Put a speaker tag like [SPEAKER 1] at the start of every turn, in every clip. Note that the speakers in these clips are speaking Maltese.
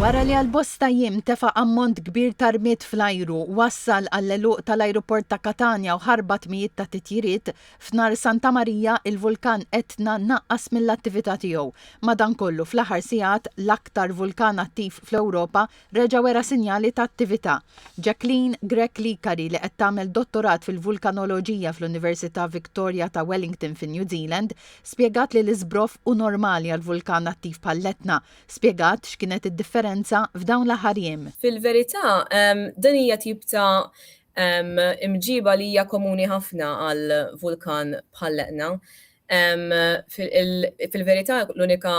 [SPEAKER 1] Wara li għal-bosta jiem tefa' ammont kbir ta' rmiet fl-ajru wassal għall-eluq tal-ajruport ta' Catania u ħarbat mijiet ta' titjiriet, f'nar Santa Marija il-vulkan Etna naqqas mill-attività tiegħu. Madankollu fl-aħħar sigħat l-aktar vulkan attiv fl-Ewropa reġa' wera sinjali ta' attività. Jacqueline Grech-Likari li qed tagħmel dottorat fil-vulkanoloġija fl-Università Victoria ta' Wellington fin New Zealand spjegat li l-iżbrof u normali għal-vulkan attiv bħall-Etna. Spjegat x'kienet id-differenza f'dawn l-aħħar jiem.
[SPEAKER 2] Fil-verità, din hija tip ta' imġiba li hija komuni ħafna għal vulkan bħall-Etna. Fil-verità l-unika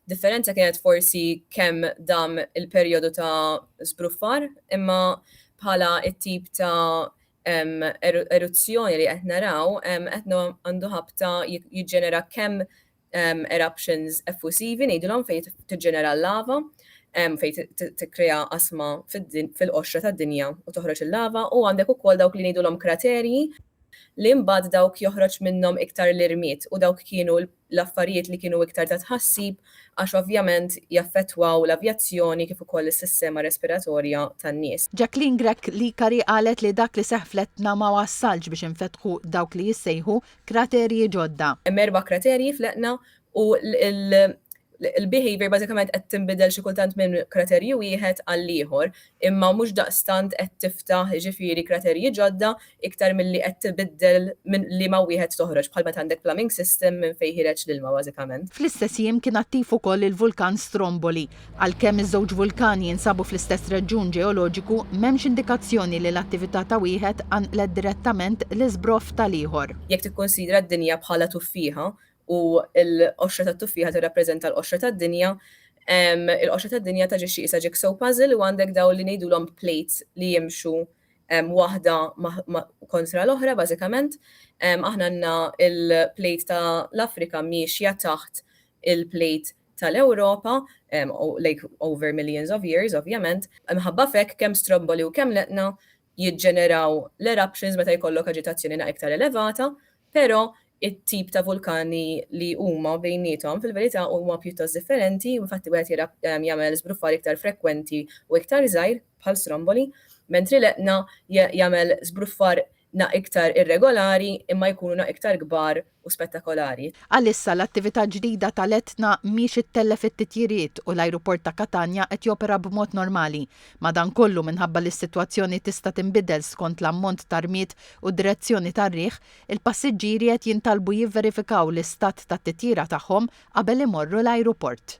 [SPEAKER 2] differenza kienet forsi kemm dam il-perjodu ta' sbruffar, imma bħala it-tip ta' eruzzjoni li qed naraw, Etna għandu ħabta jiġġenera kemm eruptions effusivi ngħidulhom fejn tiġġenera l-lava, fejn tikkrea qasma fil-qoxra tad-dinja u toħroġ il-lava, u għandek ukoll dawk li ngħidulhom kraterji li mbagħad dawk joħroġ minnhom iktar l-irmiet u dawk kienu l-affarijiet li kienu iktar ta' tħassib għax ovvjament jaffettwaw l-avjazzjoni kif ukoll is-sistema respiratorja tan-nies.
[SPEAKER 1] Jacqueline Grech-Likari qalet li dak li seħħ fl-Etna ma wassalx biex infetħu dawk li jissejħu kraterji ġodda.
[SPEAKER 2] Hemm 4 kraterji fl-Etna u il-behavior bażikament qed tinbidel xi kultant minn kraterju wieħed għal ieħor, imma mhux daqstant qed tiftaħ ġifieri kraterji ġodda iktar milli qed tibiddel minn li ma wieħed toħroġ bħal meta għandek plumbing system minn fejn ħireġ l-ilma bażikament.
[SPEAKER 1] Fl-istess jiem kien attiv ukoll il-vulkan Stromboli. Għalkemm iż-żewġ vulkani jinsabu fl-istess reġjun ġeoloġiku, m'hemmx indikazzjoni li l-attività ta' wieħed għanqlet direttament l-iżbroff tal-ieħor.
[SPEAKER 2] Jekk tikkonsidra d-dinja bħala tuffieħa u l-qoxra tat-tuffieħa tirrappreżenta l-qoxra tad-dinja, il-qoxra tad-dinja taġixxi qisha jigsaw puzzle u għandek dawn li ngħidulhom plates li jimxu waħda kontra l-oħra bażikament. Aħna għandna il-plate tal-Afrika miexja taħt il-plate tal-Ewropa, like over millions of years ovvjament. Minħabba f'hekk kemm Stromboli u kemm l-Etna jiġġeneraw l-eruptions meta jkollok aġitazzjoni iktar elevata, però it-tip ta' vulkani li huma bejniethom fil-verità huma pjuttost differenti u infatti wieħed jagħmel żbruffar iktar frekwenti u iktar żgħir bħal Stromboli, mentri l-Etna jagħmel żbruffar iktar irregolari imma jkunu iktar kbar u spettakolari.
[SPEAKER 1] Għalissa l-attività ġdida tal-Etna mhix ittellef it-titjiriet u l-ajruport ta' Catania qed jopera b'mod normali. Madankollu minħabba li s-sitwazzjoni tista' tinbidel skont l-ammont ta' rmiet u direzzjoni tar-riħ, il-passiġġieri qed jintalbu jivverifikaw l-istat tat-titjira tagħhom qabel imorru l-ajruport.